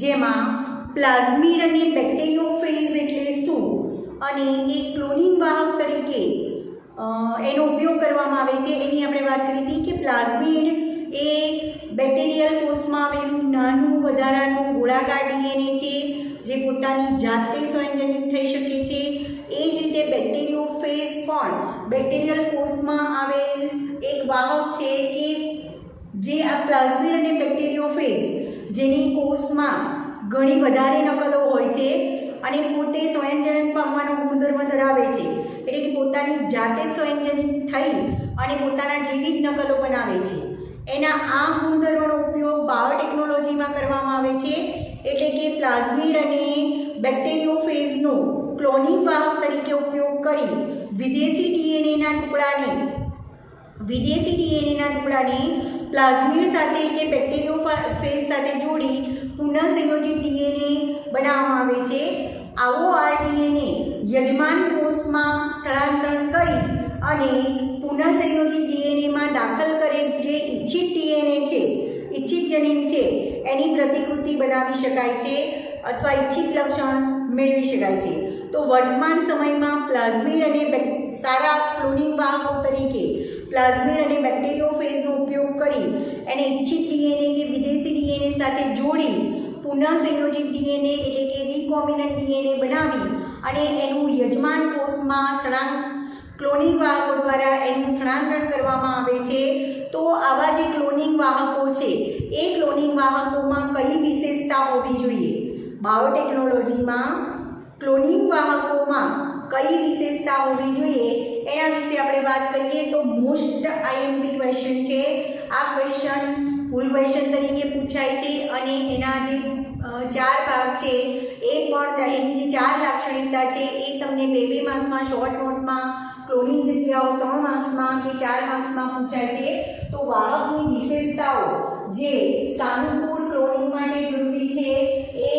જેમાં પ્લાઝમિડ અને બેક્ટેરિયોફેજ એટલે શું અને એક ક્લોનિંગ વાહક તરીકે એનો ઉપયોગ કરવામાં આવે છે એની આપણે વાત કરી હતી કે પ્લાઝમિડ એ બેક્ટેરિયલ કોષમાં આવેલું નાનું વધારાનું ગોળાકાર ડીએનએ છે જે પોતાની જાતે સ્વયંજનિત થઈ શકે છે। એ જ રીતે બેક્ટેરિયોફેજ પણ બેક્ટેરિયલ કોષમાં આવેલ એક વાહક છે કે જે આ પ્લાઝમિડ અને બેક્ટેરિયોફેજ જેની કોષમાં ઘણી વધારે નકલો હોય છે અને પોતે સ્વયંજનન પામવાનો ગુણધર્મ ધરાવે છે, એટલે કે પોતાની જાતે જ સ્વયંજનિત થઈ અને પોતાના જેવી જ નકલો બનાવે છે। એના આ ગુણધર્મનો ઉપયોગ બાયોટેકનોલોજીમાં કરવામાં આવે છે, એટલે કે પ્લાઝમિડ અને બેક્ટેરિયોફેજનો ક્લોનિંગ વાહક તરીકે ઉપયોગ કરી વિદેશી ડીએનએના ટુકડાને પ્લાઝમિડ સાથે કે બેક્ટેરિયોફેજ સાથે જોડી પુનઃસંયોજિત ડીએનએ બનાવવામાં આવે છે। આવો આરડીએનએ યજમાન કોષમાં સ્થળાંતરણ કરી અને પુનઃસંયોજિત ડીએનએમાં દાખલ કરેલ જે ઇચ્છિત ડીએનએ છે, ઇચ્છિત જનીન છે એની પ્રતિકૃતિ બનાવી શકાય છે અથવા ઇચ્છિત લક્ષણ મેળવી શકાય છે। તો વર્તમાન સમયમાં પ્લાઝમિડ અને સારા ક્લોનિંગ વાહકો તરીકે પ્લાઝમિડ અને બેક્ટેરિયોફેજનો ઉપયોગ કરી એને ઇચ્છિત ડીએનએ કે વિદેશી ડીએનએ સાથે જોડી પુનઃસંયોજિત ડીએનએ એટલે કે રિકોમ્બિનન્ટ ડીએનએ બનાવી અને એનું યજમાન કોષમાં ક્લોનિંગ વાહકો દ્વારા એનું સ્થળાંતરણ કરવામાં આવે છે। તો આવા જે ક્લોનિંગ વાહકો છે એ ક્લોનિંગ વાહકોમાં કઈ વિશેષતા હોવી જોઈએ? બાયોટેકનોલોજીમાં ક્લોનિંગ વાહકોમાં કઈ વિશેષતા હોવી જોઈએ એના વિશે આપણે વાત કરીએ તો મોસ્ટ આઈએમપી ક્વેશ્ચન છે। આ ક્વેશ્ચન ફૂલ ક્વેશ્ચન તરીકે પૂછાય છે અને એના જે 4 ભાગ છે એ પણ એની જે 4 લાક્ષણિકતા છે એ તમને 2 માર્ક્સમાં શોર્ટ નોટમાં, ક્લોનિંગ જગ્યાઓ 3 માર્ક્સમાં કે 4 માર્ક્સમાં પૂછાય છે। તો વાહકની વિશેષતાઓ જે સાનુકૂળ ક્લોનિંગ માટે જરૂરી છે એ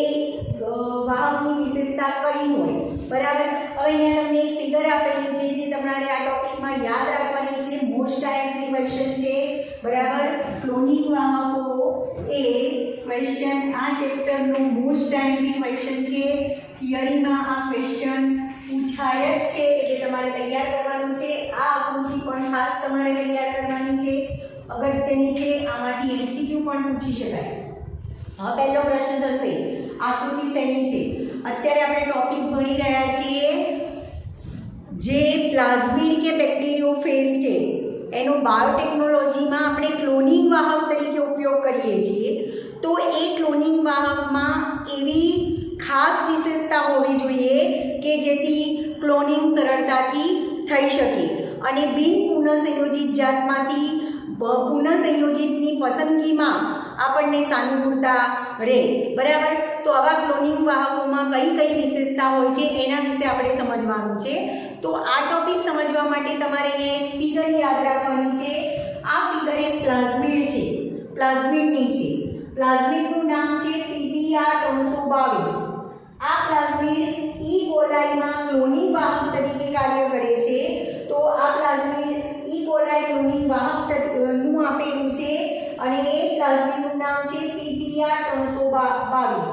વાહકની વિશેષતા કઈ હોય, બરાબર? હવે અહીંયા તમને એક ફિગર આપેલી છે જે તમારે આ ટોપિકમાં યાદ રાખવાની છે। મોસ્ટ આઈએમપી ક્વેશ્ચન છે, બરાબર? ક્લોનિંગ વાહકો એ ક્વેશ્ચન આ ચેપ્ટરનું મોસ્ટ આઈએમપી ક્વેશ્ચન છે। થિયરીમાં આ ક્વેશ્ચન પૂછાય જ છે એટલે તમારે તૈયાર કરવાનું છે। આ આકૃતિ પણ ખાસ તમારે તૈયાર કરવાની છે, અગત્યની છે, આમાંથી એમસીક્યુ પણ પૂછી શકાય। હવે પહેલો પ્રશ્ન થશે આકૃતિ શેની છે? અત્યારે આપણે ટોપિક ભણી રહ્યા છીએ જે પ્લાઝમિડ કે બેક્ટેરિયોફેજ છે એનો બાયોટેકનોલોજીમાં આપણે ક્લોનિંગ વાહક તરીકે ઉપયોગ કરીએ છીએ। તો એ ક્લોનિંગ વાહકમાં એવી ખાસ વિશેષતા હોવી જોઈએ કે જેથી ક્લોનિંગ સરળતાથી થઈ શકે અને બિન પુનઃસંયોજિત જાતમાંથી પુનઃસંયોજિતની પસંદગીમાં આપણને સાનુકૂળતા રહે, બરાબર? તો આવા ક્લોનિંગ વાહકોમાં કઈ વિશેષતા હોય છે એના વિશે આપણે સમજવાનું છે। તો આ ટોપિક સમજવા માટે તમારે અહીંયા એક ફિગર યાદ રાખવાની છે। આ ફિગર એક પ્લાઝમિડ છે, પ્લાઝમિડની છે। પ્લાઝમિડનું નામ છે PBR 322। આ પ્લાઝમિડ ઈ કોલાઈમાં ક્લોનિંગ વાહક તરીકે કાર્ય કરે છે। તો આ પ્લાઝમિડ ઈ કોલાઈ ક્લોનિંગ વાહક નું આપેલું છે અને એ પ્લાઝમિડનું નામ છે PBR 322।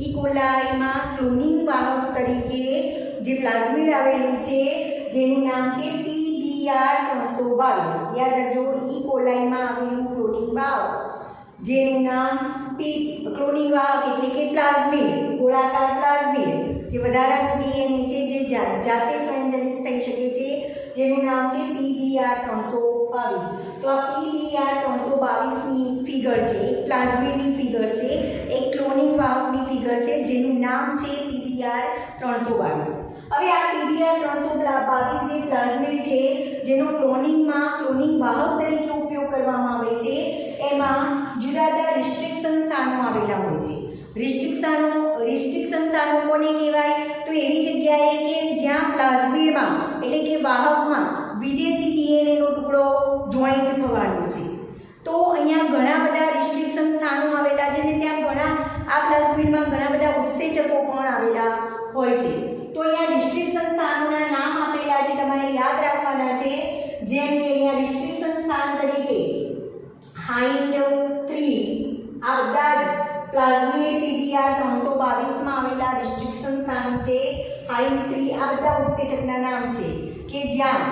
ઈ કોલાઈમાં ક્લોનિંગ વાહક તરીકે જે પ્લાઝમિડ આવેલું છે જેનું નામ છે PBR 322। યાદ રાખજો, ઈ કોલાઈમાં આવેલું ક્લોનિંગ વાહક જેનું નામ ક્લોનિંગ વાહક એટલે કે પ્લાઝમિડ, ગોળાકાર પ્લાઝમિડ જે વધારાનું ડીએનએ છે જે જાતે સ્વયંજનિત થઈ શકે છે જેનું નામ છે PBR 322। તો આ PBR 322ની ફિગર છે, એક પ્લાઝમિડની ફિગર છે, એક ક્લોનિંગ વાહકની ફિગર છે જેનું નામ છે PBR 322। હવે આ PBR 322 જે પ્લાઝમિડ છે જેનો ક્લોનિંગ વાહક તરીકે ઉપયોગ કરવામાં આવે છે એમાં જુદા જુદા રિસ્ટ્રિક્શન સ્થાનો આવેલા હોય છે। રિસ્ટ્રિક્શન સ્થાનો કોને કહેવાય? તો એવી જગ્યાએ કે જ્યાં પ્લાઝમિડમાં એટલે કે વાહકમાં વિદેશી ડીએનએનો ટુકડો જોઈન્ટ થવાનો છે। તો અહીંયા ઘણા બધા રિસ્ટ્રિક્શન સ્થાનો આવેલા છે અને ત્યાં આ પ્લાઝમિડમાં ઘણા બધા ઉત્સેચકો પણ આવેલા હોય છે। તો અહીંયા રિસ્ટ્રિક્શન સ્થાનોના નામ આપેલા છે, તમારે યાદ રાખવાના છે। જેમ કે અહીંયા રિસ્ટ્રિક્શન સ્થાન તરીકે હાઇન્ડ 3 આ બધા જ પ્લાઝમિડ પીપીઆર 322 માં આવેલા રિસ્ટ્રિક્શન સ્થાન છે હાઇટ 3. આ બધા ઉત્સેચકના નામ છે કે જ્યાં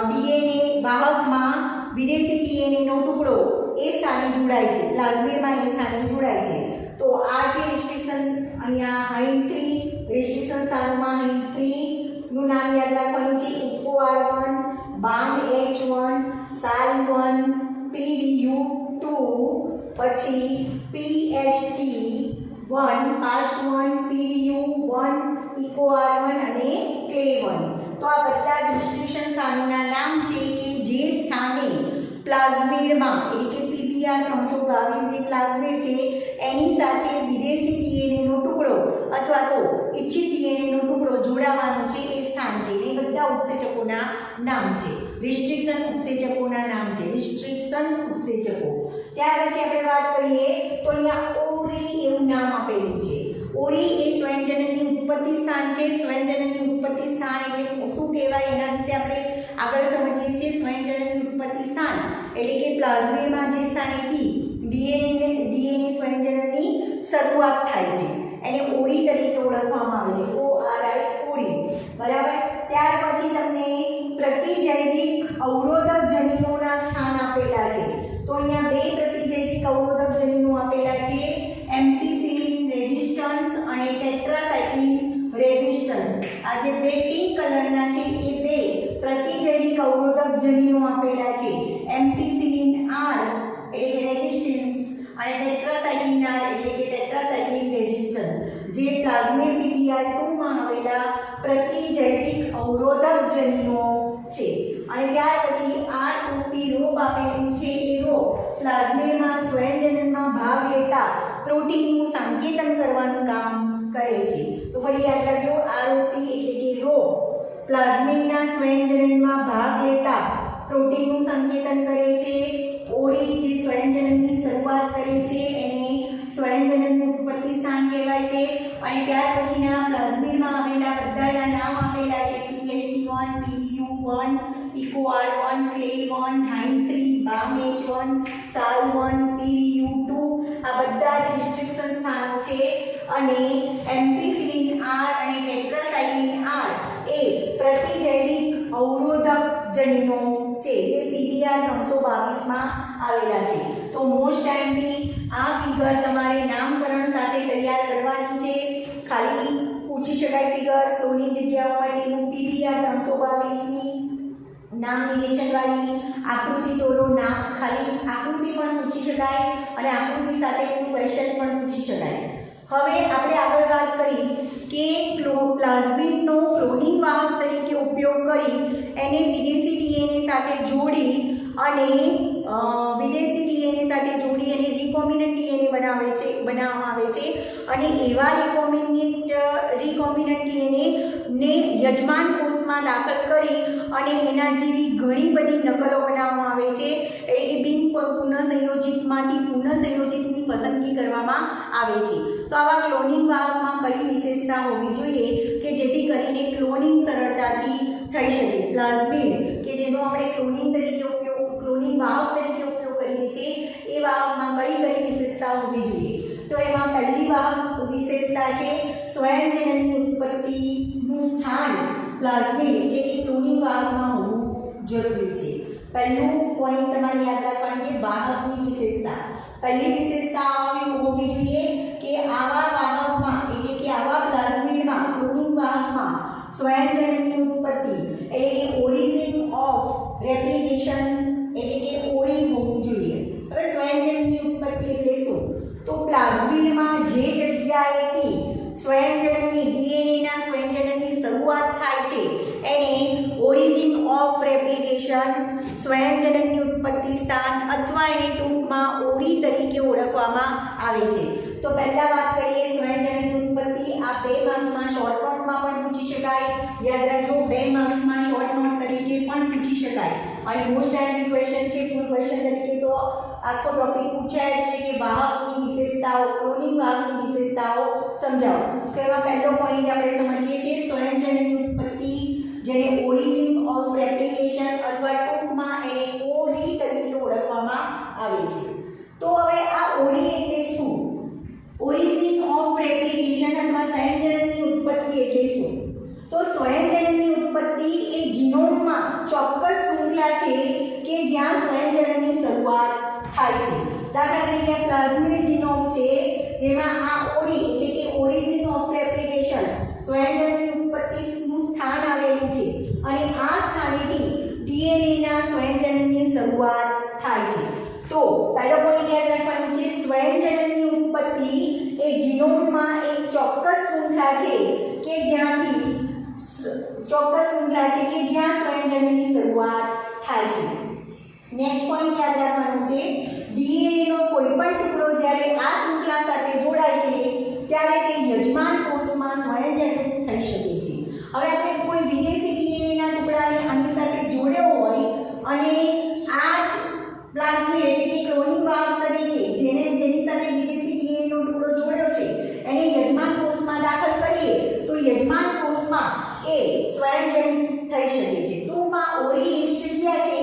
ડીએનએ વાહકમાં વિદેશી ડીએનએ નો ટુકડો એ સ્થાને જોડાય છે, પ્લાઝમિડમાં એ સ્થાને જોડાય છે. તો આ છે રિસ્ટ્રિક્શન, અહીંયા હાઇટ 3 રિસ્ટ્રિક્શન સ્થાનોમાં હાઇટ 3 નું નામ યાદ રાખવાનું છે. EcoR1, BAM-H1, SAL1, PDU2, પછી PHT1, PAST1, PDU1, EcoR1 અને Clay1. તો આ બધા જ રિસ્ટ્રિક્શન સ્થાનોના નામ છે કે જે સ્થાને પ્લાઝમિડમાં એટલે કે પીપીઆર 322 જે પ્લાઝમિડ છે એની સાથે વિદેશી ડીએનએ નો ટુકડો અથવા તો ઇચ્છિત ડીએનએ નો ટુકડો જોડાવાનો છે એ સ્થાન છે. એ બધા ઉત્સેચકોના નામ છે, રિસ્ટ્રિક્શન ઉત્સેચકોના નામ છે, રિસ્ટ્રિક્શન ઉત્સેચકો. ત્યાર પછી આપણે વાત કરીએ તો અહીંયા ઓરી એવું નામ આપેલું છે. ઓરી એ સ્વયંજનનની ઉત્પત્તિ સ્થાન છે. સ્વયંજનનની ઉત્પત્તિ સ્થાન એટલે શું કહેવાય એના વિશે આપણે આગળ સમજીએ છીએ. સ્વયંજનનની ઉત્પત્તિ સ્થાન એટલે કે પ્લાઝમિડમાં જે સ્થાનેથી ડીએનએ સ્વયંજનનની શરૂઆત થાય છે એને ઓરી તરીકે ઓળખવામાં આવે છે. ORI ઓરી, બરાબર. ત્યાર પછી તમને પ્રતિજૈવિક અવરોધક જનીનોના સ્થાન આપેલા છે. તો અહીંયા બે પ્રતિજૈવિક અવરોધક જનીનો આપેલા છે, એમ્પિસિલિન રેઝિસ્ટન્સ અને ટેટ્રાસાઇક્લિન રેઝિસ્ટન્સ. આ જે બે પિંક કલરના છે એ બે પ્રતિજૈવિક અવરોધક જનીનો આપેલા છે, એમ્પિસિલિન R એટલે કે રેઝિસ્ટન્સ અને ટેટ્રાસાઇક્લિન R એટલે કે ટેટ્રાસાઇક્લિન રેઝિસ્ટન્સ, જે પ્લાઝમિડ પીપીઆર 2 માં આવેલા પ્રતિજૈવિક અવરોધક જનીનો છે. અને ત્યાર પછી R2P રોગ આપેલું છે. એ રોગ પ્લાઝમિડમાં સ્વયંજનનમાં ભાગ લેતા પ્રોટીનનું સંકેતન કરવાનું કામ કરે છે. તો ફરી યાદ રાખજો, ROP એટલે કે રોગ પ્લાઝમિડના સ્વયંજનનમાં ભાગ લેતા પ્રોટીનનું સંકેતન કરે છે. ઓરી જે સ્વયંજનનની શરૂઆત કરે છે એને સ્વયંજનનનું ઉત્પત્તિ સ્થાન કહેવાય છે. અને ત્યાર પછીના પ્લાઝમિડમાં આવેલા બધાના નામ આપેલા છે, PHT1, PDU1, EcoR1, Clay1, HIND3, BAM-H1, SAL1, PDU2. આ બધા જ રિસ્ટ્રિક્શન સ્થાનો છે. અને એમ્પિસિલિન R અને ટેટ્રાસાઇક્લિન R એ પ્રતિજૈવિક અવરોધક જનીનો છે જે પીપીઆર 322 માં આવેલા છે. તો મોસ્ટ ટાઈમલી આ ફિગર તમારે નામકરણ સાથે તૈયાર કરવાની છે. ખાલી પૂછી શકાય ફિગર ક્લોનિંગ જગ્યાઓ માટેનું પીપીઆર 322 ની નામ નિર્દેશન વાળી આકૃતિ દોરો. નામ ખાલી આકૃતિ પણ પૂછી શકાય અને આકૃતિ સાથે કોઈ ક્વેશ્ચન પણ પૂછી શકાય. હવે આપણે આગળ વાત કરી કે પ્લાઝમિડનો ક્લોનિંગ વાહક તરીકે ઉપયોગ કરી એને વિદેશી ડીએનએ સાથે જોડી અને રિકોમ્બિનન્ટ ડીએનએ બનાવવામાં આવે છે. અને એવા રિકોમ્બિનન્ટ ડીએનએ ને યજમાન કોષમાં દાખલ કરી અને એના જેવી ઘણી બધી નકલો બનાવવામાં આવે છે. એટલે કે બિન પુનઃસંયોજિતમાંથી પુનઃસંયોજિતની પસંદગી કરવામાં આવે છે. તો આવા ક્લોનિંગ વાહકમાં કઈ વિશેષતા હોવી જોઈએ કે જેથી કરીને ક્લોનિંગ સરળતાથી થઈ શકે. પ્લાઝમિડ કે જેનો આપણે ક્લોનિંગ વાહક તરીકે ઉપયોગ કરીએ છીએ એ વાહકમાં કઈ વિશેષતા હોવી જોઈએ. તો એમાં પહેલી વાહક વિશેષતા છે સ્વયંજનનની ઉત્પત્તિનું સ્થાન પ્લાઝમિડ એટલે કે ક્લોનિંગ વાહકમાં હોવું જરૂરી છે. પહેલું પોઈન્ટ તમારે યાદ રાખવાનું છે, વાહકની વિશેષતા. પહેલી વિશેષતા હોવી જોઈએ કે આવા વાહકમાં એટલે કે આવા પ્લાઝમિડમાં ક્લોનિંગ વાહકમાં સ્વયંજનનની ઉત્પત્તિ એટલે કે ઓરિજિન ઓફ રેપ્લિકેશન એટલે કે ઓરી હોવું જોઈએ. હવે સ્વયંજનનની ઉત્પત્તિ એટલે શું? તો પ્લાઝમિડમાં જે જગ્યાએથી ડીએનએના સ્વયંજનનની શરૂઆત થાય છે એને ઓરિજિન ઓફ રેપ્લિકેશન, સ્વયંજનનની ઉત્પત્તિ સ્થાન અથવા એને ટૂંકમાં ઓરી તરીકે ઓળખવામાં આવે છે. તો પહેલા વાત કરીએ સ્વયંજનનની ઉત્પત્તિ. આ 2 માર્ક્સમાં શોર્ટ નોટમાં પણ પૂછી શકાય. યાદ રાખજો, 2 માર્ક્સમાં શોર્ટ નોટ તરીકે પણ પૂછી શકાય. અને મોસ્ટ ટાઈમલી ક્વેશ્ચન છે, ફૂલ ક્વેશ્ચન તરીકે તો આખો ટોપિક પૂછાય છે કે વાહકની વિશેષતાઓ, ક્લોનિંગ વાહકની વિશેષતાઓ સમજાવો. તો એમાં પહેલો પોઈન્ટ આપણે સમજીએ છીએ સ્વયંજનનની ઉત્પત્તિ, જેને ઓરિજિન ઓફ રેપ્લિકેશન અથવા ટૂંકમાં એને ઓરી તરીકે ઓળખવામાં આવે છે. તો હવે આ ઓરી એટલે શું? પ્લાઝમિડ જીનોમ છે, જેમાં આ ઓરી એટલે કે ઓરિજિન ઓફ રેપ્લિકેશન સ્વયંજનની ઉત્પત્તિનું સ્થાન આવેલું છે અને આ સ્થાનેથી ડીએનએના સ્વયંજનનની શરૂઆત થાય છે. તો પહેલો પોઈન્ટ યાદ રાખવાનો છે, સ્વયંજનનની ઉત્પત્તિ એ જીનોમમાં એક ચોક્કસ શૃંખલા છે કે જ્યાં સ્વયંજનનની શરૂઆત થાય છે. નેક્સ્ટ પોઈન્ટ યાદ રાખવાનો છે, ડીએનએનો કોઈ પણ ટુકડો જ્યારે આ શૃંખલા સાથે જોડાય છે ત્યારે તે યજમાન કોષમાં સ્વયંજનિત થઈ શકે છે. હવે આપણે કોઈ વિદેશી ડીએનએના ટુકડાને આની સાથે જોડ્યો હોય અને આ જ પ્લાઝમિડ એટલે કે ક્લોનિંગ વાહક તરીકે જેની સાથે વિદેશી ડીએનએનો ટુકડો જોડ્યો છે એને યજમાન કોષમાં દાખલ કરીએ તો યજમાન કોષમાં એ સ્વયંજનિત થઈ શકે છે. ટૂંકમાં ઓરી એવી જગ્યા છે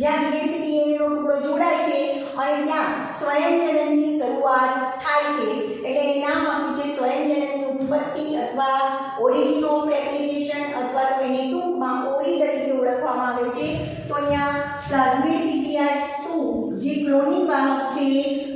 જ્યાં વિદેશી ડીએનએનો ટુકડો જોડાય છે અને ત્યાં સ્વયંજનનની શરૂઆત થાય છે. એટલે એનું નામ આપ્યું છે સ્વયંજનનની ઉત્પત્તિ અથવા ઓરિજિન ઓફ રેપ્લિકેશન અથવા તો એને ટૂંકમાં ઓરી તરીકે ઓળખવામાં આવે છે. તો અહીંયા પ્લાઝમિડ PTR2 જે ક્લોનિંગ વાહક છે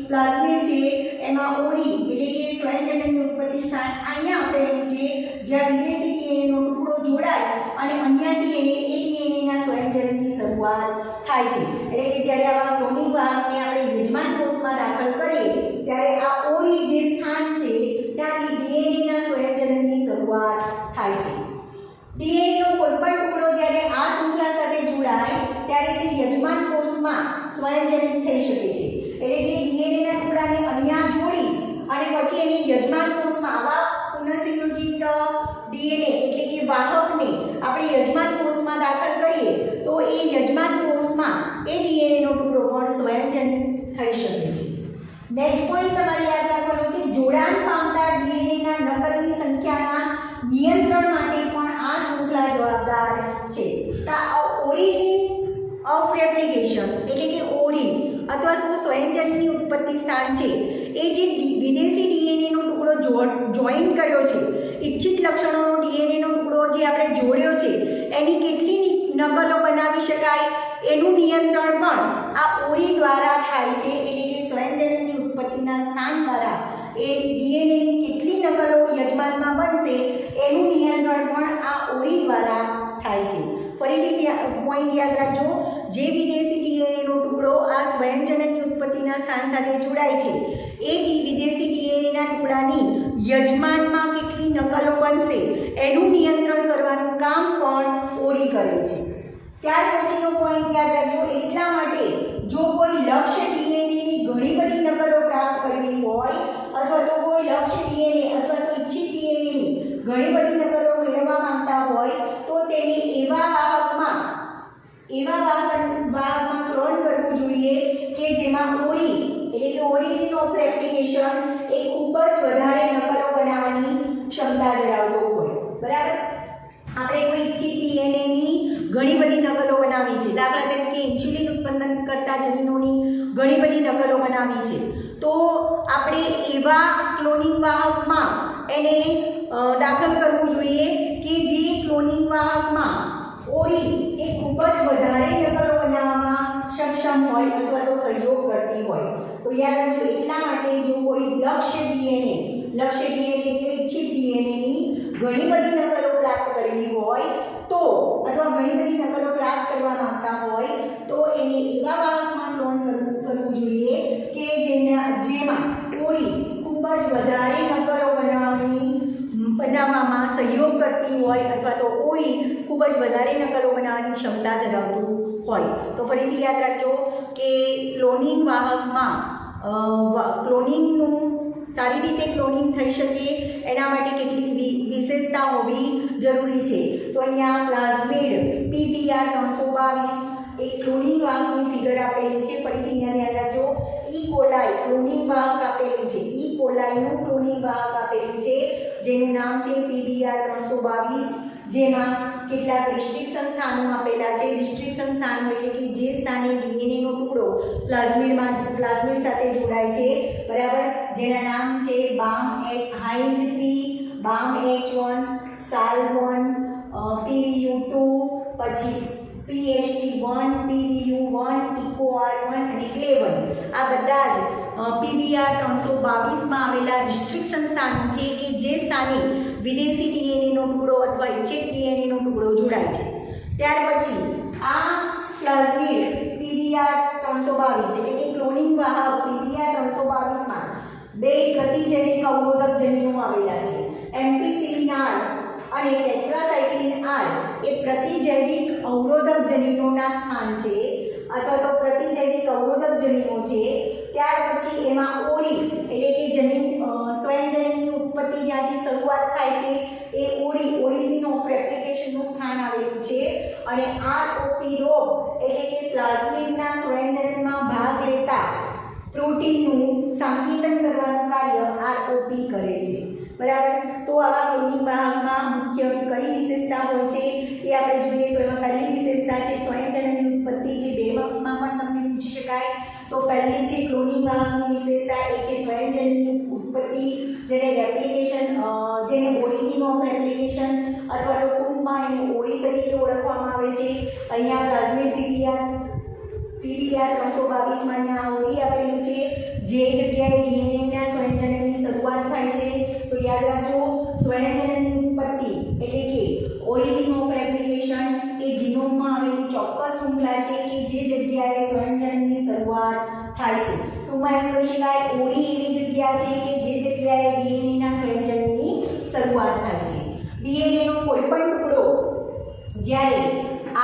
પ્લાઝમિડ છે એમાં ઓરી એટલે કે સ્વયંજનનની ઉત્પત્તિ સ્થાન અહીંયા આપેલું છે જ્યાં વિદેશી ડીએનએનો ટુકડો જોડાય અને અહીંયાથી એને એ ડીએનએના સ્વયંજનનની શરૂઆત થાય છે. એટલે કે જ્યારે આવા ક્લોનિંગ વાહકને આપણે યજમાન કોષમાં દાખલ કરીએ ત્યારે આ ઓરી જે સ્થાન છે ત્યાંથી ડીએનએના સ્વયંજનનની શરૂઆત થાય છે. ડીએનએનો કોઈ પણ ટુકડો જ્યારે આ શૃંખલા સાથે જોડાય ત્યારે તે યજમાન કોષમાં સ્વયંજનિત થઈ શકે છે. એટલે કે ડીએનએના ટુકડાને અહીંયા જોડી અને પછી એની યજમાન કોષમાં આવા પુનઃસંયોજિત ડીએનએ એટલે કે વાહકને આપણે યજમાન કોષમાં દાખલ કરીએ તો એ યજમાન કોષમાં એ ડીએનએનો ટુકડો પણ સ્વયંજનિત થઈ શકે છે. નેક્સ્ટ પોઈન્ટ તમારે યાદ રાખવાનો છે, જોડાણ પામતા ડીએનએના નકલની સંખ્યાના નિયંત્રણ માટે પણ આ શૃંખલા જવાબદાર છે. ઓરિજિન ઓફ રેપ્લિકેશન એટલે કે ઓરી અથવા તો સ્વયંજનની ઉત્પત્તિ સ્થાન છે એ જે વિદેશી ડીએનએનો ટુકડો જોઈન કર્યો છે, ઇચ્છિત લક્ષણોનો ડીએનએનો ટુકડો જે આપણે જોડ્યો છે એની કેટલી નકલો બનાવી શકાય એનું નિયંત્રણ પણ આ ઓરી દ્વારા થાય છે. એટલે કે સ્વયંજનની ઉત્પત્તિના સ્થાન દ્વારા એ ડીએનએની કેટલી નકલો યજમાનમાં બનશે એનું નિયંત્રણ પણ આ ઓરી દ્વારા થાય છે. ફરીથી પોઈન્ટ યાદ રાખજો, જે વિદેશી ડીએનએનો ટુકડો આ સ્વયંજનની ઉત્પત્તિના સ્થાન સાથે જોડાય છે એ વિદેશી ડીએનએના ટુકડાની યજમાનમાં કેટલી નકલો બનશે એનું નિયંત્રણ કરવાનું કામ પણ ઓરી કરે છે. ત્યાર પછીનો પોઈન્ટ યાદ રાખજો, એટલા માટે જો કોઈ લક્ષ્ય ડીએનએની ઘણી બધી નકલો પ્રાપ્ત કરવી હોય અથવા તો કોઈ લક્ષ્ય ડીએનએ અથવા તો ઇચ્છિત ડીએનએની ઘણી બધી નકલો મેળવવા માંગતા હોય તો તેને એવા વાહકમાં ક્લોન કરવું જોઈએ કે જેમાં ઓરી એટલે કે ઓરિજિન ઓફ રેપ્લિકેશન એ ખૂબ જ વધારે નકલો બનાવવાની ક્ષમતા ધરાવતો હોય. બરાબર, આપણે કોઈ ઇચ્છિત ડીએનએની ઘણી બધી નકલો બનાવી છે, દાખલા તરીકે ઇન્સ્યુલિન ઉત્પન્ન કરતા જનીનોની ઘણી બધી નકલો બનાવી છે, તો આપણે એવા ક્લોનિંગ વાહકમાં એને દાખલ કરવું જોઈએ કે જે ક્લોનિંગ વાહકમાં ઓરી એ ખૂબ જ વધારે નકલો બનાવવામાં સક્ષમ હોય અથવા તો સહયોગ કરતી હોય. તો યાદ રાખજો, એટલા માટે જો કોઈ લક્ષ્ય ડીએનએ એટલે ઇચ્છિત ડીએનએની ઘણી બધી નકલો પ્રાપ્ત કરવી હોય તો અથવા ઘણી બધી નકલો પ્રાપ્ત કરવા માંગતા હોય તો એને એવા વાહકમાં ક્લોન કરવું જોઈએ કે જેમાં ઓરી ખૂબ જ વધારે નકલો બનાવવામાં સહયોગ કરતી હોય અથવા તો ઓરી ખૂબ જ વધારે નકલો બનાવવાની ક્ષમતા ધરાવતું હોય. તો ફરીથી યાદ રાખજો કે ક્લોનિંગ વાહકમાં ક્લોનિંગનું સારી રીતે ક્લોનિંગ થઈ શકે એના માટે કેટલીક વિશેષતા હોવી જરૂરી છે. તો અહીંયા પ્લાઝમિડ PTR322 એક ક્લોનિંગ વાહકની ફિગર આપેલી છે. ફરીથી અહીંયા ધ્યાન રાખજો, ઈ કોલાઈ ક્લોનિંગ વાહક આપેલું છે, ઈ કોલાઈનું ક્લોનિંગ વાહક આપેલું છે જેનું નામ છે PTR322, જેમાં કેટલાક રિસ્ટ્રિક્શન સ્થાનો આપેલા છે. રિસ્ટ્રિક્શન સ્થાનો એટલે કે જે સ્થાને ડીએનએનો ટુકડો પ્લાઝમિડ સાથે જોડાય છે, બરાબર, જેના નામ છે BAM-H3, BAM-H1, SAL1, PVU2, પછી PHT1, PVU1, EcoR1 અને CLE1. આ બધા જ PBR 322 આવેલા રિસ્ટ્રિક્શન સ્થાનો છે કે જે સ્થાને વિદેશી ડીએનએનો ટુકડો અથવા ઇચ્છિત ડીએનએનો ટુકડો જોડાય છે. ત્યાર પછી આ પ્લાઝમિડ PBR 322 એટલે કે ક્લોનિંગ વાહક PBR 322 માં બે પ્રતિજૈવિક અવરોધક જનીનો આવેલા છે. એમ્પિસિલિન R અને ટેટ્રાસાઇક્લિન R એ પ્રતિજૈવિક અવરોધક જનીનોના સ્થાન છે અથવા તો પ્રતિજૈવિક અવરોધક જનીનો છે. ત્યાર પછી એમાં ઓરી એટલે કે જનીન સ્વયંજનનની ઉત્પત્તિ જ્યાંથી શરૂઆત થાય છે એ ઓરિજિન ઓફ રેપ્લિકેશનનું સ્થાન આવેલું છે. અને ROP રોગ એટલે કે પ્લાઝમિડના સ્વયંજનનમાં ભાગ લેતા પ્રોટીનનું સંકેતન કરવાનું કાર્ય ROP કરે છે. બરાબર. તો આવા ક્લોનિંગ વાહકમાં મુખ્ય કઈ વિશેષતા હોય છે એ આપણે જોઈએ તો એમાં પહેલી વિશેષતા છે સ્વયંજનનની ઉત્પત્તિ, જે 2 માર્ક્સમાં પણ તમને પૂછી શકાય. તો પહેલી છે ક્લોનિંગ વાહકની વિશેષતા એ છે સ્વયંજનનની ઉત્પત્તિ, જેને રેપ્લિકેશન જેને ઓરિજિન ઓફ રેપ્લિકેશન અથવા તો ટૂંકમાં એને ઓરી તરીકે ઓળખવામાં આવે છે. અહીંયા પ્લાઝમિડ PBR 322 માં અહીંયા ઓરી આપેલું છે જે જગ્યાએ ડીએનએના સ્વયંજનનની શરૂઆત થાય છે. તો યાદ રાખજો સ્વયંજનનની ઉત્પત્તિ એટલે કે ઓરિજિન ઓફ રેપ્લિકેશન એ જીનોમમાં આવેલી ચોક્કસ શૃંખલા છે કે જે જગ્યાએ સ્વયંજનનની શરૂઆત થાય છે. ટૂંકમાં એમ કહી શકાય ઓરી એવી જગ્યા છે કે જે જગ્યાએ ડીએનએના સ્વયંજનનની શરૂઆત થાય છે. ડીએનએનો કોઈ પણ ટુકડો જ્યારે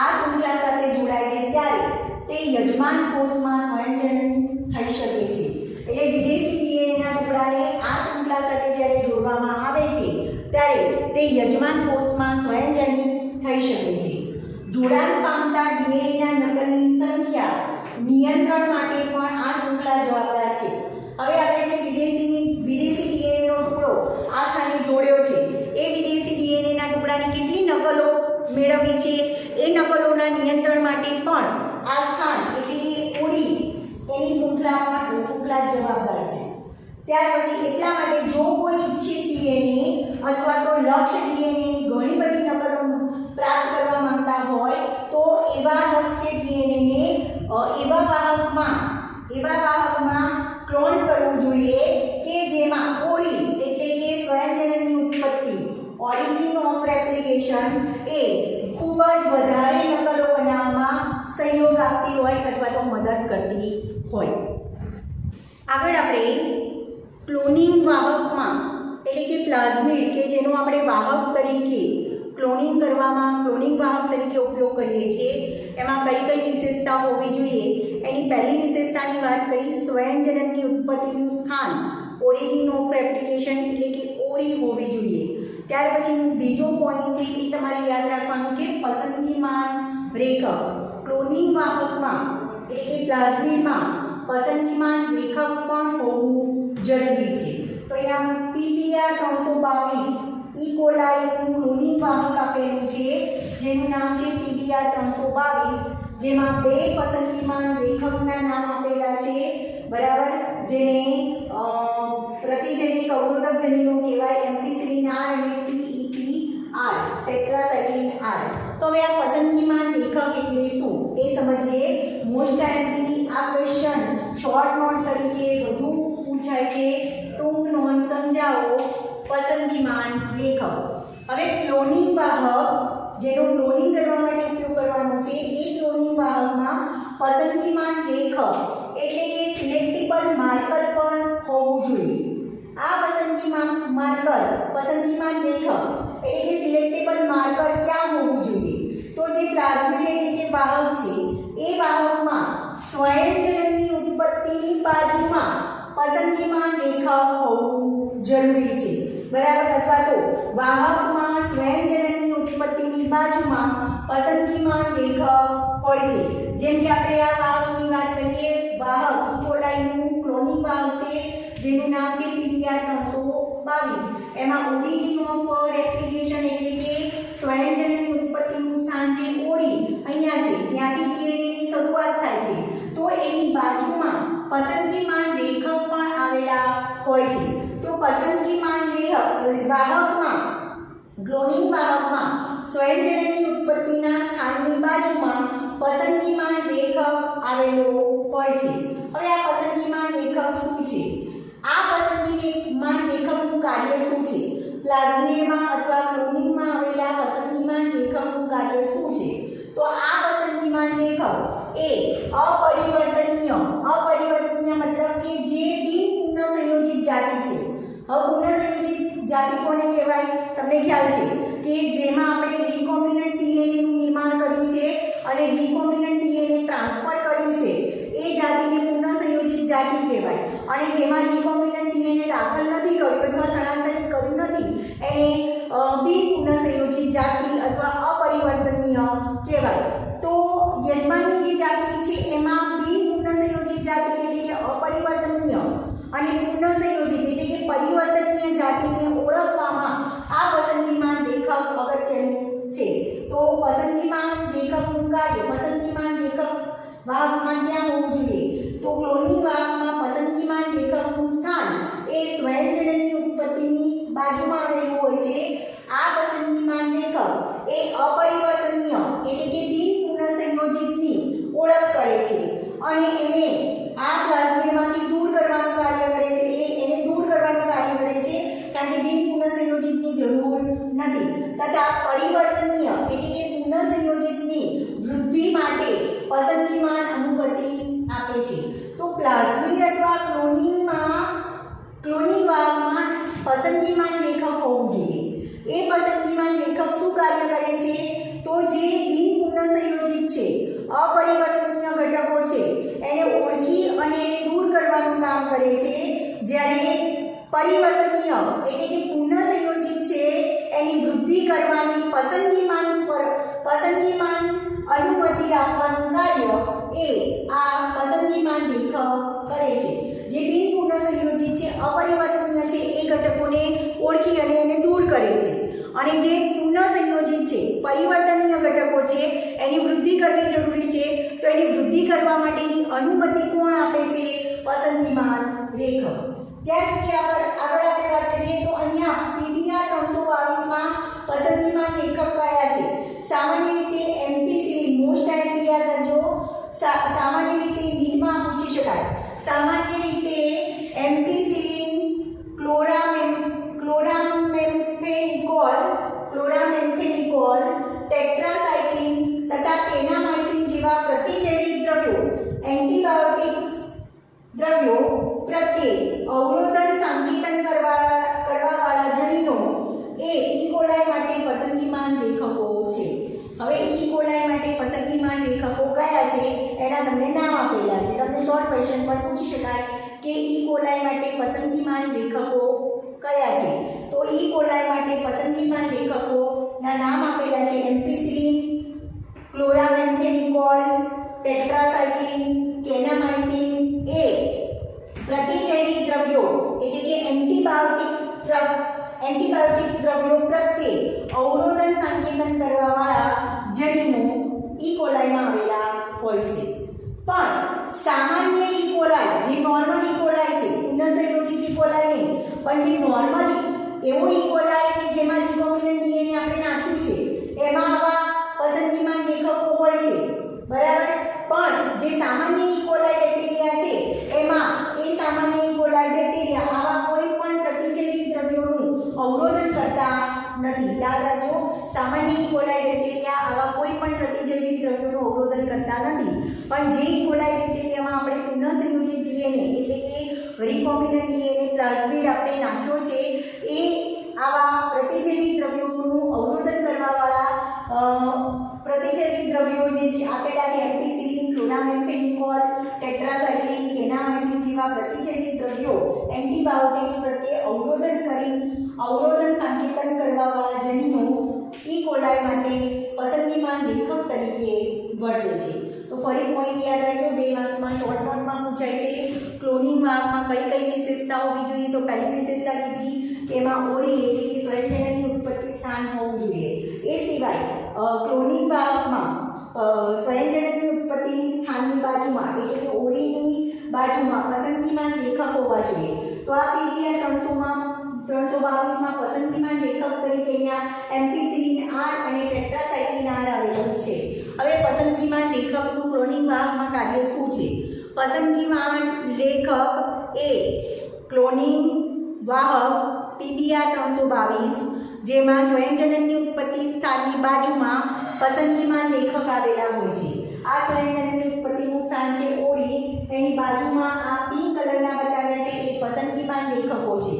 આ શૃંખલા સાથે જોડાય છે ત્યારે તે યજમાન કોષમાં સ્વયંજનન થઈ શકે છે. એટલે વિદેશી ડીએનએના ટુકડાને આ શૃંખલા સાથે જ્યારે જોડવામાં આવે છે ત્યારે તે યજમાન કોષમાં સ્વયંજની થઈ શકે છે. જોડાણ પામતા ડીએનએના નકલની સંખ્યા નિયંત્રણ માટે પણ આ શૃંખલા જવાબદાર છે. હવે આપણે જે વિદેશી ડીએનએનો ટુકડો આ સ્થાને જોડ્યો છે એ વિદેશી ડીએનએના ટુકડાની કેટલી નકલો મેળવવી છે એ નકલોના નિયંત્રણ માટે પણ આ સ્થાન એટલે કે ઓરી એની શૃંખલા જવાબદાર છે. ત્યાર પછી એટલા માટે જો કોઈ ઇચ્છિત ડીએનએ અથવા તો લક્ષ્ય ડીએનએની ઘણી બધી નકલો પ્રાપ્ત કરવા માંગતા હોય તો એવા લક્ષ્ય ડીએનએને એવા વાહકમાં ક્લોન કરવું જોઈએ કે જેમાં ઓરી એટલે કે સ્વયંજનનની ઉત્પત્તિ ઓરિજિન ઓફ રેપ્લિકેશન એ ખૂબ જ વધારે નકલો બનાવવામાં સહયોગ આપતી હોય અથવા તો મદદ કરતી હોય. આગળ આપણે ક્લોનિંગ વાહકમાં એટલે કે પ્લાઝમિડ કે જેનો આપણે વાહક તરીકે ક્લોનિંગ વાહક તરીકે ઉપયોગ કરીએ છીએ એમાં કઈ કઈ વિશેષતા હોવી જોઈએ એની પહેલી વિશેષતાની વાત કરી સ્વયંજનનની ઉત્પત્તિનું સ્થાન ઓરિજિન ઓફ રેપ્લિકેશન એટલે કે ઓરી હોવી જોઈએ. ત્યાર પછી બીજો પોઈન્ટ છે એ તમારે યાદ રાખવાનું છે પસંદગીમાન રેખક. ક્લોનિંગ વાહકમાં એટલે કે પ્લાઝમિડમાં પસંદગીમાન રેખક પણ હોવું જરૂરી છે. તો અહીંયા PBR 322 ઇકોલાઈનું ક્લોનિંગ વાહક આપેલું છે જેનું નામ છે PBR 322, જેમાં 2 પસંદગીમાન રેખકના નામ આપેલા છે. બરાબર. જેને પ્રતિજૈવિક અવરોધક જનીનો કહેવાય એમ્પિસિલિન R અને TEP-R ટેટ્રાસાઇક્લિન R. તો હવે આ પસંદગીમાન રેખક એટલે શું એ સમજીએ. મોસ્ટ ટાઈમલી આ ક્વેશ્ચન શોર્ટ નોટ તરીકે વધુ પૂછાય છે. ટૂંક નોંધ સમજાવો પસંદગીમાન રેખક. હવે ક્લોનિંગ વાહક જેનો ક્લોનિંગ કરવા માટે ઉપયોગ કરવાનો છે એ ક્લોનિંગ વાહકમાં પસંદગીમાન રેખક એટલે કે સિલેક્ટેબલ માર્કર પણ હોવું જોઈએ. આ પસંદગીમાન રેખક એટલે કે સિલેક્ટેબલ માર્કર ક્યાં હોવું જોઈએ? તો જે પ્લાઝમિડ એટલે કે વાહક છે એ વાહકમાં સ્વયંજનનની ઉત્પત્તિની બાજુમાં પસંદગીમાન રેખક હોવું જરૂરી છે. બરાબર. અથવા તો વાહકમાં સ્વયંજનનની ઉત્પત્તિની બાજુમાં પસંદગીમાન રેખક હોય છે. જેમ કે આપણે આ વાહકની વાત કરીએ, વાહક ઇકોલાઈનું ક્લોનિંગ વાહક છે જેનું નામ છે PBR 322. એમાં ઓરિજિન ઓફ રેપ્લિકેશન એટલે કે સ્વયંજનનની ઉત્પત્તિનું સ્થાન છે ઓરી અહીંયા છે જ્યાંથી ડીએનએની શરૂઆત થાય છે. તો એની બાજુમાં પસંદગીમાન રેખક પણ આવેલા હોય છે. તો પસંદગીમાન વાહકમાં ક્લોનિંગ વાહકમાં સ્વયંજનનની ઉત્પત્તિના સ્થાનની બાજુમાં પસંદગીમાન લેખક આવેલો હોય છે. હવે આ પસંદગીમાન લેખક શું છે? આ પસંદગીમાન લેખકનું કાર્ય શું છે? પ્લાઝમિડમાં અથવા ક્લોનિંગમાં આવેલા પસંદગીમાન લેખકનું કાર્ય શું છે? તો આ પસંદગીમાન લેખક એ અપરિવર્તનીય મતલબ કે જે બિન પુનઃસંયોજિત જાતિ છે. હવે પુનઃસંયોજિત જાતિ કોને કહેવાય? તમને ખ્યાલ છે કે જેમાં આપણે રિકોમ્બિનન્ટ ડીએનએ નું નિર્માણ કર્યું છે અને રિકોમ્બિનન્ટ ડીએનએ ટ્રાન્સફર કર્યું છે એ જાતિને પુનઃસંયોજિત જાતિ કહેવાય. અને જેમાં રિકોમ્બિનન્ટ ડીએનએ દાખલ નથી કર્યું અથવા સ્થળાંતરિત કર્યું નથી એને બિન પુનઃસંયોજિત જાતિ અથવા અપરિવર્તનીય કહેવાય. તો યજમાનની જે જાતિ છે એમાં બિન પુનઃસંયોજિત જાતિ એટલે કે અપરિવર્તનીય અને પુનઃસંયોજિત એટલે કે પરિવર્તનીય જાતિને ઓળખવામાં આ પસંદગીમાન લેખક અગત્યનું છે. તો પસંદગીમાન લેખકનું કાર્ય પસંદગીમાન લેખક વાહકમાં ક્યાં હોવું જોઈએ? તો ક્લોનિંગ વાહકમાં પસંદગીમાન લેખકનું સ્થાન એ સ્વયંજનનની ઉત્પત્તિની બાજુમાં આવેલું હોય છે. આ પસંદગીમાન લેખક એ અપરિવર્તનીય એટલે કે બિન પુનઃસંયોજિતની ઓળખ કરે છે અને એને આ પ્લાઝમિડમાંથી દૂર કરવાનું કાર્ય કરે છે. એને દૂર કરવાનું કાર્ય કરે છે કારણ કે બિન પુનઃસંયોજિતની જરૂર નથી. તથા પરિવર્તનીય એટલે કે પુનઃસંયોજિતની વૃદ્ધિ માટે પસંદગીમાન અનુમતિ આપે છે. તો પ્લાઝમિડ અથવા ક્લોનિંગ વાહકમાં પસંદગીમાન લેખક હોવું જોઈએ. એ પસંદગીમાન લેખક શું કાર્ય કરે છે? તો જે બિન પુનઃસંયોજિત છે અપરિવર્તનીય ઘટકો છે એને ઓળખી અને એને દૂર કરવાનું કામ કરે છે. જ્યારે પરિવર્તનીય એટલે કે પુનઃસંયોજિત છે એની વૃદ્ધિ કરવાની પસંદગીમાન અનુમતિ આપવાનું કાર્ય એ આ પસંદગીમાન લેખક કરે છે. જે બિન પુનઃસંયોજિત છે અપરિવર્તનીય છે એ ઘટકોને ઓળખી અને એને દૂર કરે છે અને જે પુનઃસંયોજિત છે પરિવર્તનીય ઘટકો છે એની વૃદ્ધિ કરવી જરૂરી છે. તો એની વૃદ્ધિ કરવા માટેની અનુમતિ કોણ આપે છે? પસંદગીમાન લેખક. ત્યાર પછી આગળ આપણે વાત કરીએ તો અહીંયા પીબીઆર 322માં પસંદગીમાન લેખક કયા છે? સામાન્ય રીતે એમપીસીલિન મોસ્ટ ટાઈમ યાદ રાખજો. સામાન્ય રીતે નીટમાં પૂછી શકાય. સામાન્ય રીતે એમપીસીલિન, ક્લોરામેમ્ફેનિકોલ, ટેટ્રાસાઇક્લિન તથા ટેનામાઇસિન જેવા પ્રતિજૈવિક દ્રવ્યો એન્ટીબાયોટિક્સ દ્રવ્યો પ્રત્યે અવરોધન સંકેતન કરવાવાળા જનીનો એ ઇકોલાઈ માટે પસંદગીમાન લેખકો છે. હવે ઇકોલાઈ માટે પસંદગીમાન લેખકો કયા છે એના તમને નામ આપેલા છે. તમને શોર્ટ ક્વેશ્ચન પર પૂછી શકાય કે ઇકોલાઈ માટે પસંદગીમાન લેખકો કયા છે? તો ઇકોલાઈ માટે પસંદગીમાન લેખકોના નામ આપેલા છે એમ્પિસિલિન, ક્લોરામેમ્ફેનિકોલ, ટેટ્રાસાઇક્લિન, કેનામાઇસિન એ પ્રતિજૈવિક દ્રવ્યો એટલે કે એન્ટીબાયોટિક્સ દ્રવ્યો પ્રત્યે અવરોધન સંકેતન કરવાવાળા જનીનો ઇકોલાઈમાં આવેલા હોય છે. પણ સામાન્ય ઇકોલાઈ જે નોર્મલ ઇકોલાઈ છે પુનઃસંયોજિત ઇકોલાઈ નહીં પણ જે નોર્મલી એવો ઇકોલાઈ કે જેમાં રિકોમ્બિનન્ટ ડીએનએ આપણે નાખ્યું છે એમાં આવા પસંદગીમાન લેખકો હોય છે. બરાબર. પણ જે સામાન્ય ઇકોલાઈ બેક્ટેરિયા છે એમાં એ સામાન્ય ઇકોલાઈ બેક્ટેરિયા આવા કોઈ પણ પ્રતિજૈવિક દ્રવ્યોનું અવરોધન કરતા નથી. યાદ રાખજો, સામાન્ય ઇકોલાઈ બેક્ટેરિયા આવા કોઈ પણ પ્રતિજૈવિક દ્રવ્યોનું અવરોધન કરતા નથી. પણ જે ઇકોલાઈ બેક્ટેરિયામાં આપણે પુનઃસંયોજિત ડીએનએ એટલે કે રિકોમ્બિનન્ટ ડીએનએ પ્લાઝમિડ આપણે નાખ્યો છે એ આવા પ્રતિજૈવિક દ્રવ્યોનું અવરોધન કરવાવાળા પ્રતિજૈવિક દ્રવ્યો જે છે આપેલા છે એમ્પિસિલિન, ક્લોરામેમ્ફેનિકોલ, ટેટ્રાસાઇક્લિન, કેનામાઇસિન જેવા પ્રતિજૈવિક દ્રવ્યો એન્ટીબાયોટિક્સ પ્રત્યે અવરોધન સંકેતન કરવાવાળા જનીનો ઇકોલાઈ માટે પસંદગીમાન લેખક તરીકે વર્તે છે. તો ફરી પોઈન્ટ યાદ રાખજો, 2 માર્ક્સમાં શોર્ટ નોટમાં પૂછાય છે. ક્લોનિંગ વાહકમાં કઈ વિશેષતા હોવી જોઈએ? તો પહેલી વિશેષતા કીધી એમાં ઓરી એટલે કે સ્વયંજનનની ઉત્પત્તિ સ્થાન હોવું જોઈએ. એ સિવાય ક્લોનિંગ વાહકમાં સ્વયંજનનની ઉત્પત્તિની સ્થાનની બાજુમાં એટલે કે ઓરીની બાજુમાં પસંદગીમાન લેખક હોવા જોઈએ. તો આ પીબીઆર 322માં પસંદગીમાન લેખક તરીકે અહીંયા એમ્પિસિલિન R અને ટેટ્રાસાઇક્લિન R આવેલું છે. હવે પસંદગીમાન લેખક લેખકનું ક્લોનિંગ વાહકમાં કાર્ય શું છે? પસંદગીમાં લેખક એ ક્લોનિંગ વાહક PBR 322 જેમાં સ્વયંજનનની ઉત્પત્તિ સ્થાનની બાજુમાં પસંદગીમાં લેખક આવેલા હોય છે. આ સ્વયંજનનની ઉત્પત્તિનું સ્થાન છે ઓરી, એની બાજુમાં આ પિંક કલરના બતાવ્યા છે એ પસંદગીમાં લેખકો છે.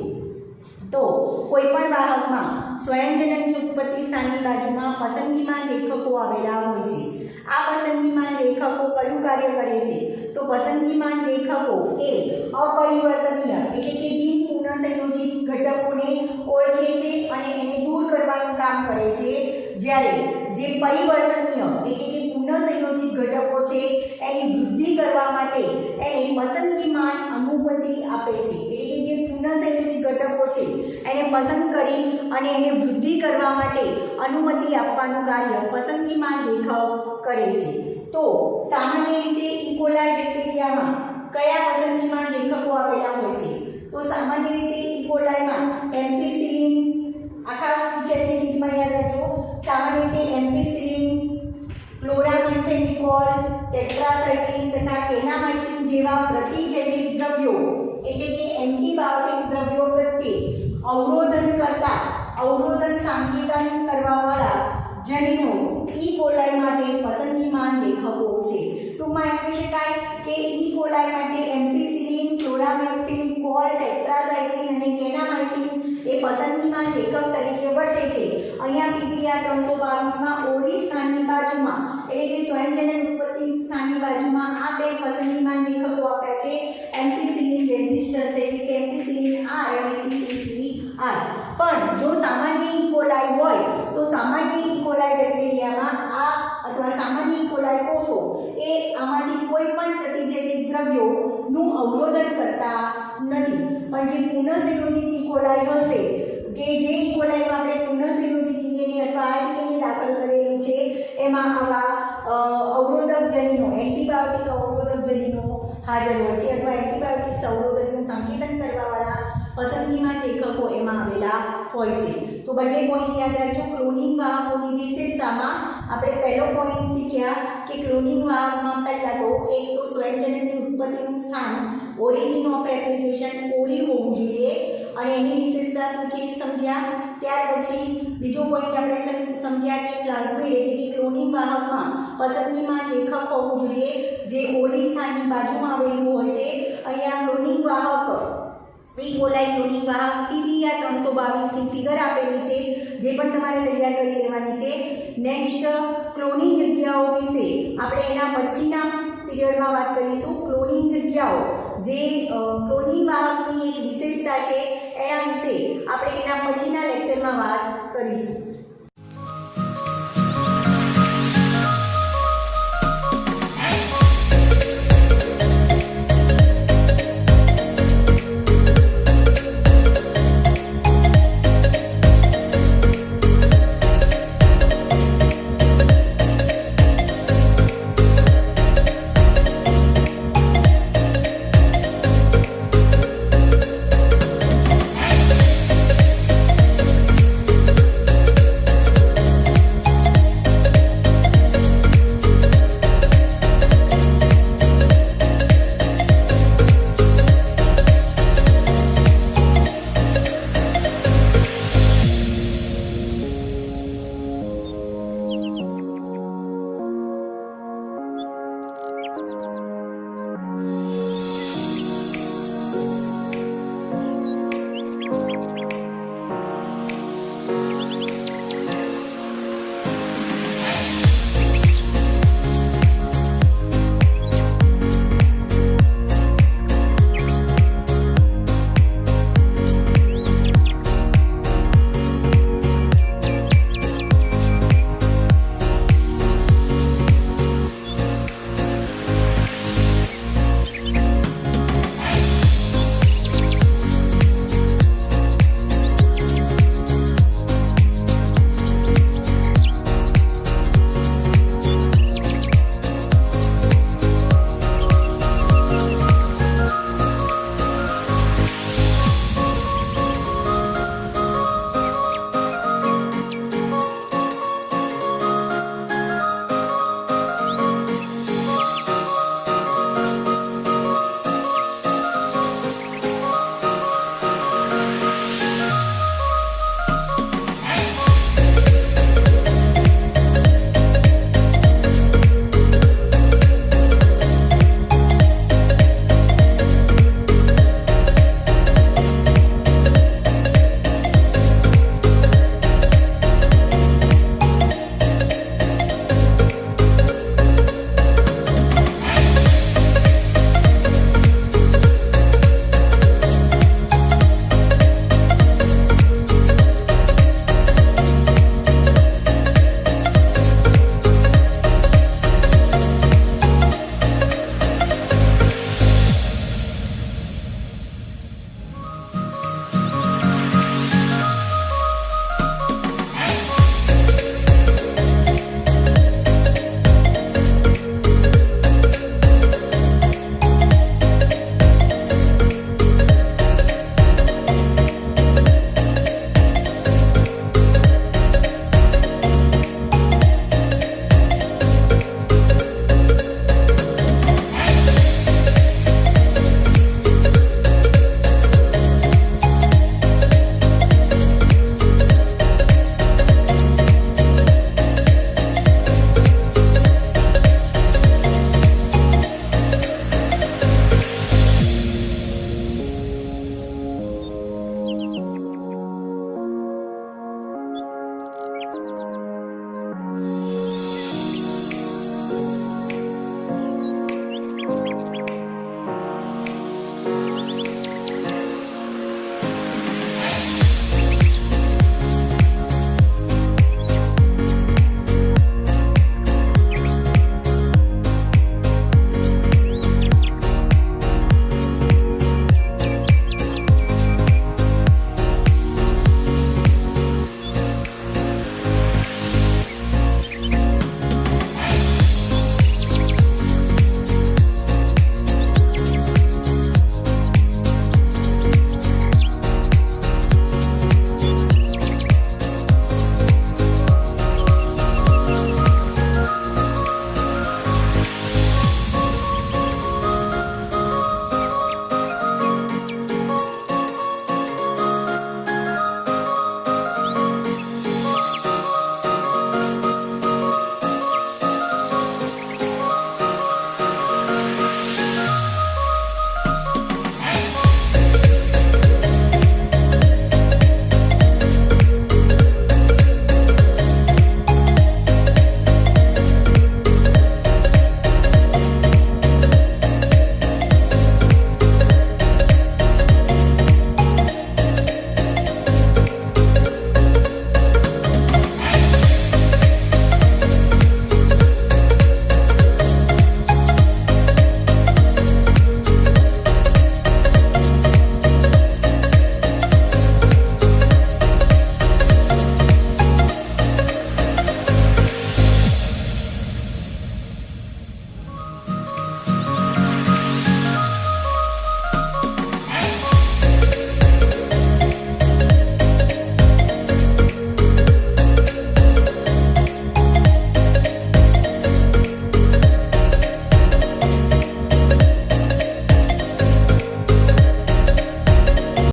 તો કોઈ પણ વાહકમાં સ્વયંજનનની ઉત્પત્તિ સ્થાનની બાજુમાં પસંદગીમાં લેખકો આવેલા હોય છે. આ પસંદગીમાં લેખકો કયું કાર્ય કરે છે? તો પસંદગીમાં લેખકો એ અપરિવર્તનીય એટલે કે બિન પુનઃસંયોજિત ઘટકોને ઓળખે છે અને એને દૂર કરવાનું કામ કરે છે, જ્યારે જે પરિવર્તનીય એટલે કે પુનઃસંયોજિત ઘટકો છે એની વૃદ્ધિ કરવા માટે એને પસંદગીમાં અનુમતિ આપે છે. એટલે કે જે પુનઃસંયોજિત ઘટકો છે એને પસંદ કરી અને એને વૃદ્ધિ કરવા માટે અનુમતિ આપવાનું કાર્ય પસંદગીમાં લેખક કરે છે. તો સામાન્ય રીતે ઇકોલાઈ બેક્ટેરિયામાં કયા પસંદગીમાં લેખકો આવેલા હોય છે? તો સામાન્ય રીતે ઇકોલાઈમાં એમ્પિસિલિન, આ ખાસ પૂછે છે નીચમાં યાદ રાખજો. સામાન્ય રીતે એમ્પિસિલિન, ક્લોરામેન્ફેનિકોલ, ટેટ્રાસાઇક્લિન તથા કેનામાઇસિન જેવા પ્રતિજૈવિક દ્રવ્યો એટલે કે એન્ટીબાયોટિક્સ દ્રવ્યો પ્રત્યે અવરોધન સાંકેતન કરવાવાળા જનીનો ઈ કોલાઈ માટે પસંદગીમાં લેખકો છે. ટૂંકમાં એમ કહી શકાય કે ઈ કોલાઈ માટે એમ્પિસિલિન, ક્લોરામેન્ફેનિકોલ, ટેટ્રાસાઇક્લિન અને કેનામાઇસિન એ પસંદગીમાં લેખક તરીકે વર્તે છે. અહીંયા PBR 322માં ઓરી સ્થાનની બાજુમાં એટલે કે સ્વયંજનન ઉત્પત્તિ સ્થાનની બાજુમાં આ બે પસંદગીમાં લેખકો આપ્યા છે. એમ્પિસિલિન રેઝિસ્ટન્સ એટલે કે એમ્પિસિલિન R અને TER. પણ જો સામાન્ય ઇકોલાઈ હોય તો સામાન્ય ઇકોલાઈ બેક્ટેરિયામાં આ અથવા સામાન્ય ઇકોલાઈ કોષો એ આમાંથી કોઈ પણ પ્રતિજૈવિક દ્રવ્યોનું અવરોધન કરતા નથી. પણ જે પુનઃસંયોજિત ઇકોલાઈ હશે કે જે ઇકોલાઈમાં આપણે પુનઃસંયોજિત DNA અથવા RDNA દાખલ કરેલું છે એમાં આવા અવરોધક જનીનો એન્ટીબાયોટિક અવરોધક જનીનો હાજર હોય છે અથવા એન્ટીબાયોટિક્સ અવરોધનનું સંકેતન કરવાવાળા પસંદગીમાં લેખકો એમાં આવેલા હોય છે. તો બંને પોઈન્ટ યાદ રાખજો. ક્લોનિંગ વાહકોની વિશેષતામાં આપણે પહેલો પોઈન્ટ શીખ્યા કે ક્લોનિંગ વાહકમાં પહેલાં તો એક તો સ્વયંજનનની ઉત્પત્તિનું સ્થાન ઓરિજિન ઓફ રેપ્લિકેશન ઓરી હોવું જોઈએ અને એની વિશેષતા શું છે એ સમજ્યા. ત્યાર પછી બીજો પોઈન્ટ આપણે સમજ્યા કે પ્લાઝમિડ એટલે કે ક્લોનિંગ વાહકમાં પસંદગીમાં લેખક હોવું જોઈએ જે ઓરી સ્થાનની બાજુમાં આવેલું હોય છે. અહીંયા ક્લોનિંગ વાહક ઇકોલાઈ ક્લોનિંગ વાહક PBR 322 ની ફિગર આપેલી છે જે પણ તમારે તૈયાર કરી લેવાની છે. નેક્સ્ટ ક્લોનિંગ જગ્યાઓ વિશે આપણે એના પછીના પીરિયડમાં વાત કરીશું. ક્લોનિંગ જગ્યાઓ જે ક્લોનિંગ વાહકની એક વિશેષતા છે એના વિશે આપણે એના પછીના લેક્ચરમાં વાત કરીશું.